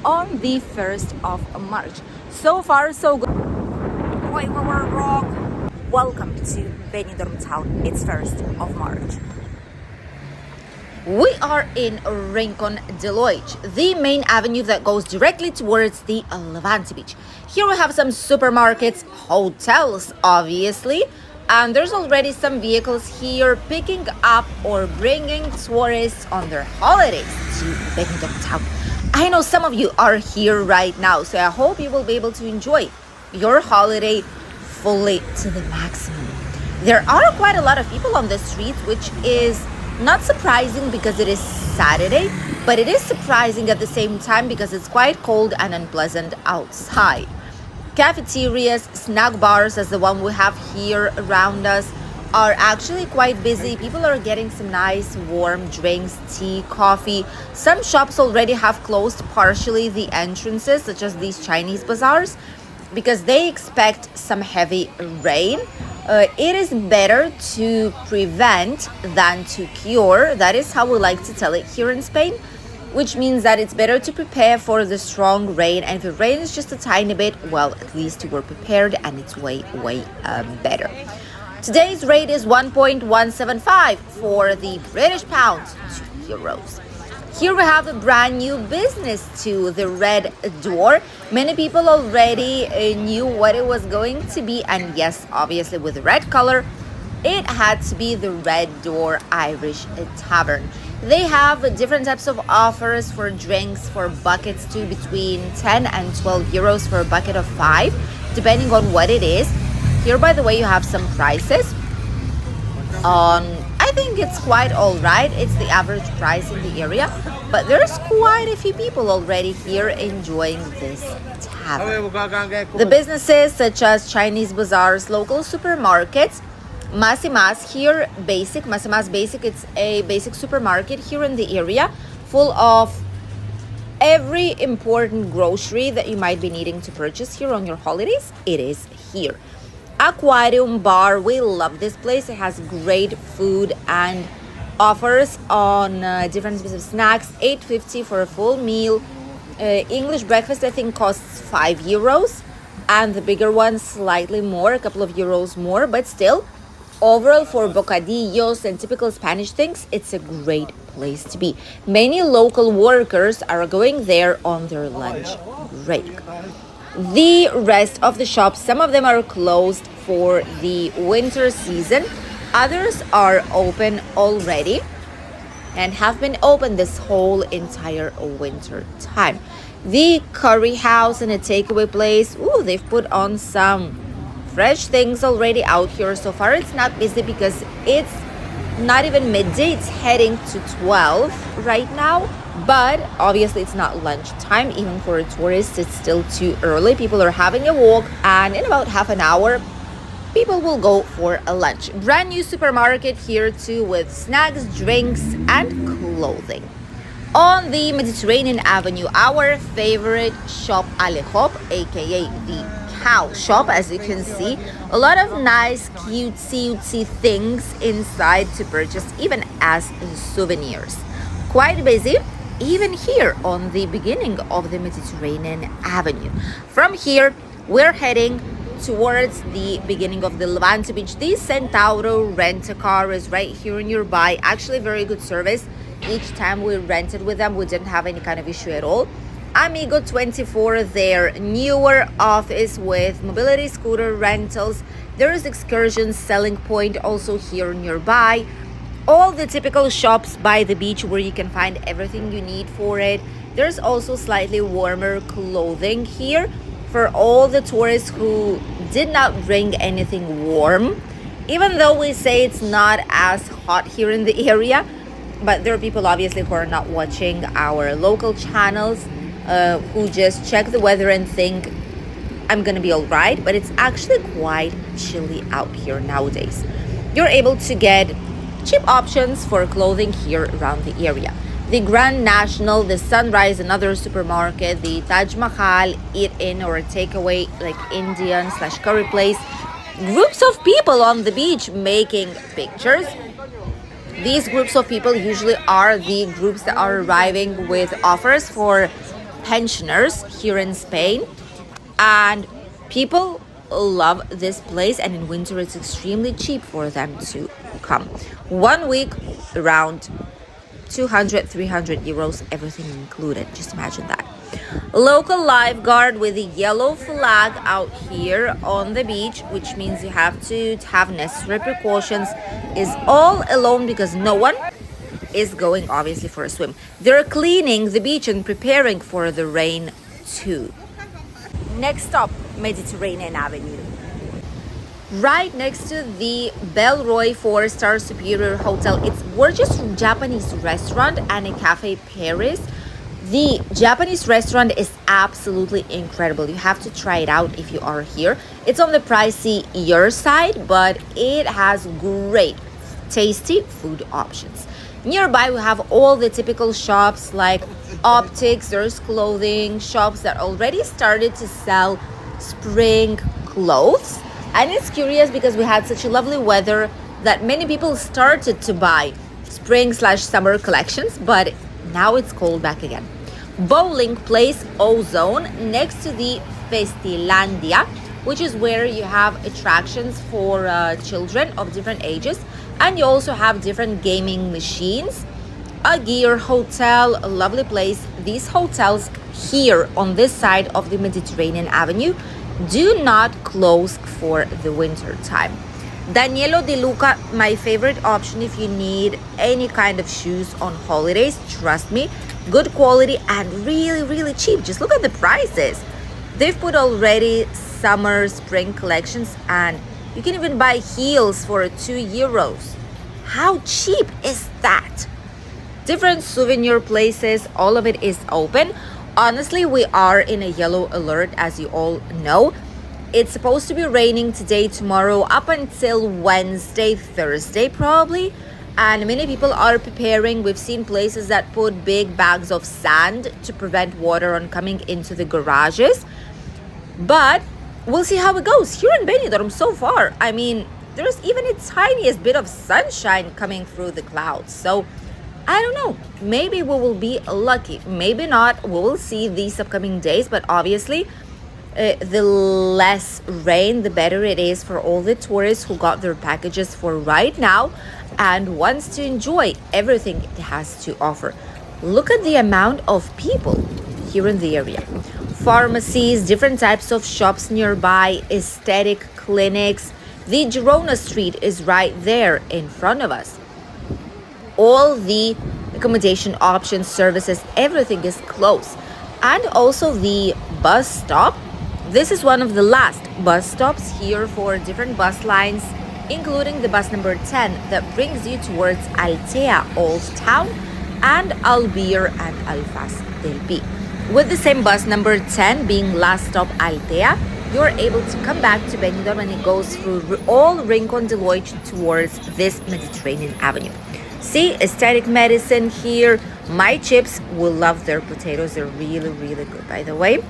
on the 1st of March. So far, so good. Wait, we were wrong. Welcome to Benidorm town. It's 1st of March. We are in Rincon de Loix, the main avenue that goes directly towards the Levante Beach. Here we have some supermarkets, hotels, obviously, and there's already some vehicles here picking up or bringing tourists on their holidays to Benidorm town. I know some of you are here right now, so I hope you will be able to enjoy your holiday fully to the maximum. There are quite a lot of people on the streets, which is not surprising because it is Saturday, but it is surprising at the same time because it's quite cold and unpleasant outside. Cafeterias, snack bars, as the one we have here around us, are actually quite busy. People are getting some nice warm drinks, tea, coffee. Some shops already have closed partially the entrances, such as these Chinese bazaars, because they expect some heavy rain. It is better to prevent than to cure. That is how we like to tell it here in Spain, which means that it's better to prepare for the strong rain. And if it rains just a tiny bit, well, at least you were prepared, and it's way better. Today's rate is 1.175 for the British pound to euros. Here we have a brand new business too, the Red Door. Many people already knew what it was going to be, and yes, obviously with the red color, it had to be the Red Door Irish Tavern. They have different types of offers for drinks, for buckets too, between 10 and 12 euros for a bucket of 5, depending on what it is. Here, by the way, you have some prices on, I think it's quite all right. It's the average price in the area, but there's quite a few people already here enjoying this tavern. The businesses such as Chinese bazaars, local supermarkets, Mas here, basic, Mas basic, it's a basic supermarket here in the area, full of every important grocery that you might be needing to purchase here on your holidays. It is here. Aquarium bar, we love this place. It has great food and offers on different types of snacks. 8.50 for a full meal. English breakfast, I think, costs 5 euros, and the bigger one slightly more, a couple of euros more, but still, overall for bocadillos and typical Spanish things, it's a great place to be. Many local workers are going there on their lunch break. The rest of the shops, some of them are closed for the winter season. Others are open already and have been open this whole entire winter time. The curry house and a takeaway place, they've put on some fresh things already out here. So far it's not busy because it's not even midday. It's heading to 12 right now. But obviously it's not lunchtime. Even for tourists, it's still too early. People are having a walk, and in about half an hour, people will go for a lunch. Brand new supermarket here too, with snacks, drinks, and clothing. On the Mediterranean Avenue, our favorite shop, Alejop, aka the cow shop, as you can see. A lot of nice, cutesy things inside to purchase, even as souvenirs. Quite busy. Even here on the beginning of the Mediterranean Avenue. From here, we're heading towards the beginning of the Levante Beach. The Centauro rent-a-car is right here nearby. Actually, very good service. Each time we rented with them, we didn't have any kind of issue at all. Amigo 24, their newer office with mobility scooter rentals. There is Excursions selling point also here nearby. All the typical shops by the beach where you can find everything you need for it. There's also slightly warmer clothing here for all the tourists who did not bring anything warm. Even though we say it's not as hot here in the area, but there are people obviously who are not watching our local channels, who just check the weather and think, I'm gonna be all right, but it's actually quite chilly out here nowadays. You're able to get cheap options for clothing here around the area. The Grand National, the Sunrise, another supermarket, the Taj Mahal, eat-in or takeaway, like Indian/curry place. Groups of people on the beach making pictures. These groups of people usually are the groups that are arriving with offers for pensioners here in Spain, and people love this place, and in winter it's extremely cheap for them to come. 1 week around 200-300 euros, everything included. Just imagine that. Local lifeguard with a yellow flag out here on the beach, which means you have to have necessary precautions, is all alone because no one is going obviously for a swim. They're cleaning the beach and preparing for the rain too. Next stop, Mediterranean Avenue. Right next to the Belroy 4-star Superior Hotel, it's gorgeous Japanese restaurant and a cafe Paris. The Japanese restaurant is absolutely incredible. You have to try it out if you are here. It's on the pricier side, but it has great, tasty food options. Nearby, we have all the typical shops like optics, there's clothing, shops that already started to sell spring clothes. And it's curious because we had such a lovely weather that many people started to buy spring/summer collections, but now it's cold back again. Bowling place Ozone next to the Festilandia, which is where you have attractions for children of different ages, and you also have different gaming machines. A gear hotel, a lovely place. These hotels here on this side of the Mediterranean Avenue do not close for the winter time. Danielo Di Luca, my favorite option if you need any kind of shoes on holidays. Trust me, good quality and really cheap. Just look at the prices. They've put already summer, spring collections, and you can even buy heels for 2 euros. How cheap is that? Different souvenir places, all of it is open. Honestly, we are in a yellow alert, as you all know. It's supposed to be raining today, tomorrow, up until Wednesday, Thursday probably. And many people are preparing. We've seen places that put big bags of sand to prevent water on coming into the garages. But we'll see how it goes. Here in Benidorm so far, I mean, there's even a tiniest bit of sunshine coming through the clouds. So I don't know, maybe we will be lucky, maybe not. We will see these upcoming days, but obviously the less rain, the better it is for all the tourists who got their packages for right now and wants to enjoy everything it has to offer. Look at the amount of people here in the area. Pharmacies, different types of shops nearby, aesthetic clinics. The Girona Street is right there in front of us. All the accommodation options, services, everything is close. And also the bus stop. This is one of the last bus stops here for different bus lines, including the bus number 10 that brings you towards Altea Old Town and Albir and Alfaz del Pi. With the same bus number 10 being last stop Altea, you're able to come back to Benidorm, and it goes through all Rincon de Loix towards this Mediterranean Avenue. See, aesthetic medicine here. My chips will love their potatoes. They're really good, by the way.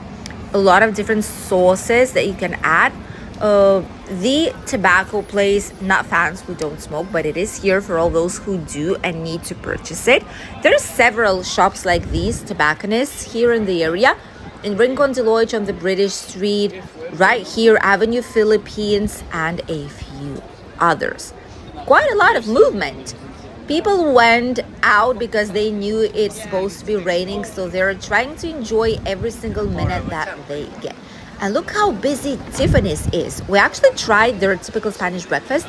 A lot of different sauces that you can add. The tobacco place, not fans who don't smoke, but it is here for all those who do and need to purchase it. There's several shops like these, tobacconists, here in the area. In Rincon de Loix on the British Street, right here, Avenue Philippines, and a few others. Quite a lot of movement. People went out because they knew it's supposed to be raining, so they're trying to enjoy every single minute that they get. And look how busy Tiffany's is. We actually tried their typical Spanish breakfast,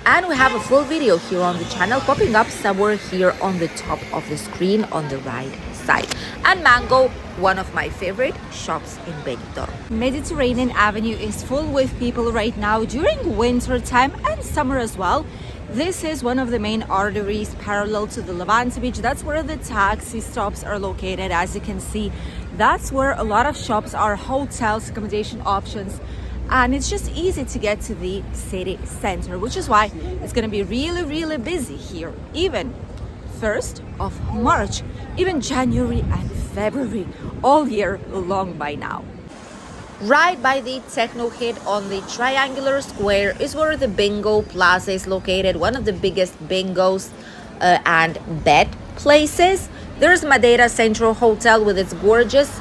and we have a full video here on the channel popping up somewhere here on the top of the screen on the right side. And Mango, one of my favorite shops in Benidorm. Mediterranean Avenue is full with people right now during winter time and summer as well. This is one of the main arteries parallel to the Levante Beach. That's where the taxi stops are located. As you can see, that's where a lot of shops are, hotels, accommodation options, and it's just easy to get to the city center, which is why it's going to be really busy here, even 1st of March, even January and February, all year long by now. Right by the techno hit on the triangular square is where the bingo plaza is located, one of the biggest bingos and bet places. There's Madeira Central Hotel with its gorgeous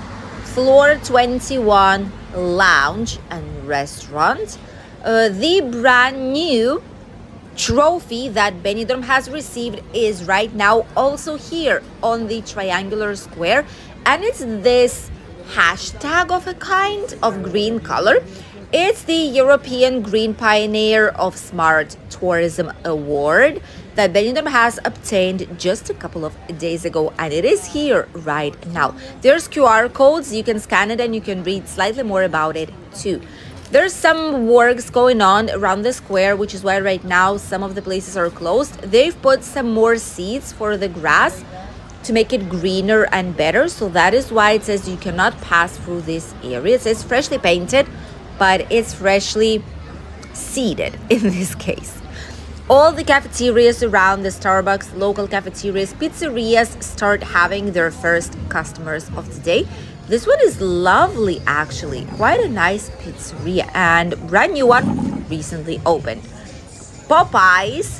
Floor 21 lounge and restaurant. The brand new trophy that Benidorm has received is right now also here on the triangular square, and it's this hashtag of a kind of green color. It's the European Green Pioneer of Smart Tourism Award that Benidorm has obtained just a couple of days ago, and it is here right now. There's QR codes, you can scan it and you can read slightly more about it too. There's some works going on around the square, which is why right now some of the places are closed. They've put some more seeds for the grass to make it greener and better, so that is why it says you cannot pass through this area. It says freshly painted, but it's freshly seeded in this case. All the cafeterias around, the Starbucks, local cafeterias, pizzerias start having their first customers of the day. This one is lovely actually, quite a nice pizzeria and brand new one recently opened. Popeyes,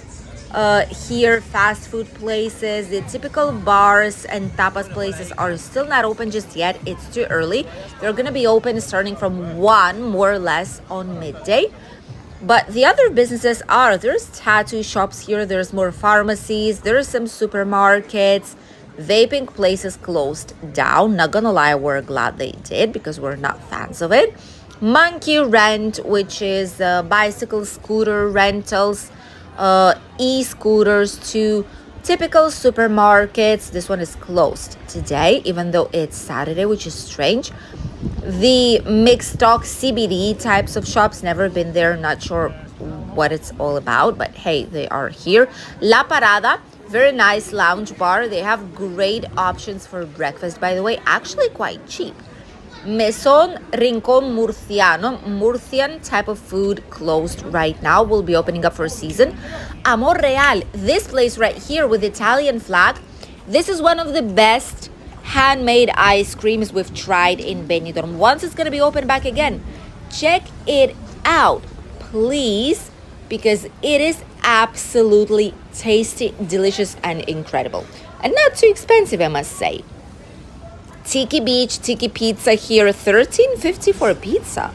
here fast food places, the typical bars and tapas places are still not open just yet. It's too early. They're gonna be open starting from 1 more or less on midday. But the other businesses are, there's tattoo shops here, there's more pharmacies, there's some supermarkets, vaping places closed down. Not gonna lie, we're glad they did because we're not fans of it. Monkey Rent, which is bicycle scooter rentals, e-scooters to typical supermarkets. This one is closed today, even though it's Saturday, which is strange. The mixed stock CBD types of shops, never been there, not sure what it's all about, but hey, they are here. La Parada, very nice lounge bar. They have great options for breakfast, by the way, actually quite cheap. Mesón Rincón Murciano, Murcian type of food, closed right now, will be opening up for a season. Amor Real, this place right here with Italian flag, this is one of the best handmade ice creams we've tried in Benidorm. Once it's going to be open back again, check it out, please, because it is absolutely tasty, delicious, and incredible. And not too expensive, I must say. Tiki Beach, Tiki Pizza here, $13.50 for a pizza.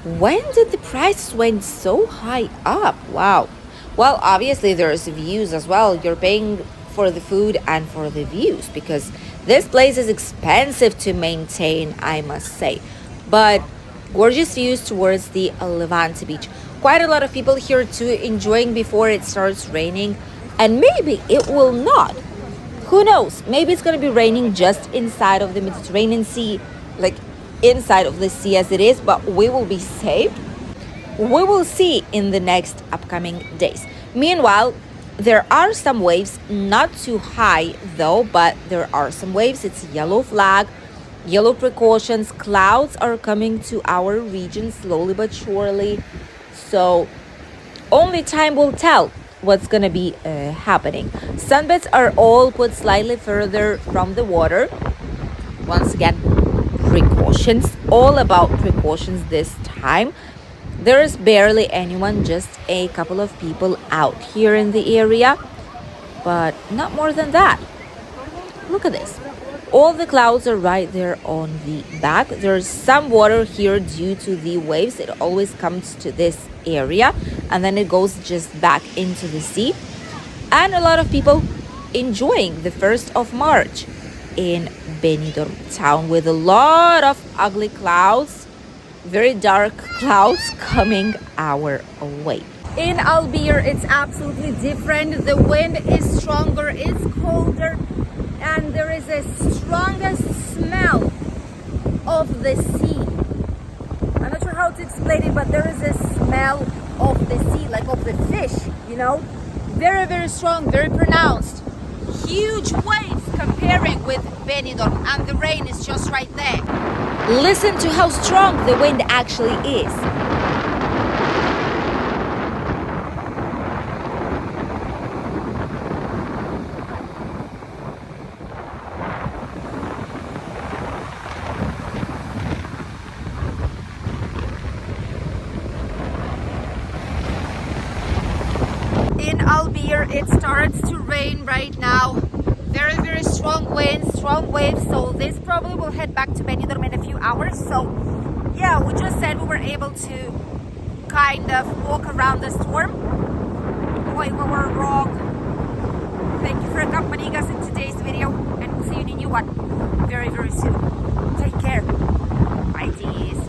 When did the prices went so high up? Wow. Well, obviously there's views as well. You're paying for the food and for the views because this place is expensive to maintain, I must say. But gorgeous views towards the Levante Beach. Quite a lot of people here too, enjoying before it starts raining. And maybe it will not. Who knows? Maybe it's going to be raining just inside of the Mediterranean Sea, like inside of the sea as it is, but we will be safe. We will see in the next upcoming days. Meanwhile, there are some waves, not too high though, but there are some waves. It's yellow flag, yellow precautions. Clouds are coming to our region slowly but surely. So only time will tell what's gonna be happening. Sunbeds are all put slightly further from the water. Once again, precautions, all about precautions this time. There is barely anyone, just a couple of people out here in the area, but not more than that. Look at this. All the clouds are right there on the back. There's some water here due to the waves. It always comes to this area and then it goes just back into the sea. And a lot of people enjoying the 1st of March in Benidorm town with a lot of ugly clouds, very dark clouds coming our way. In Albir, it's absolutely different. The wind is stronger, it's colder, and there is a strongest smell of the sea. I'm not sure how to explain it, but there is a smell of the sea, like of the fish, you know? Very, very strong, very pronounced. Huge waves comparing with Benidorm, and the rain is just right there. Listen to how strong the wind actually is. In Albir, it starts to rain right now. Very, very strong winds, strong waves. So this probably will head back to Benidorm in a few hours. So yeah, we just said we were able to kind of walk around the storm. Boy, we were wrong. Thank you for accompanying us in today's video, and we'll see you in a new one very, very soon. Take care. Bye, teas.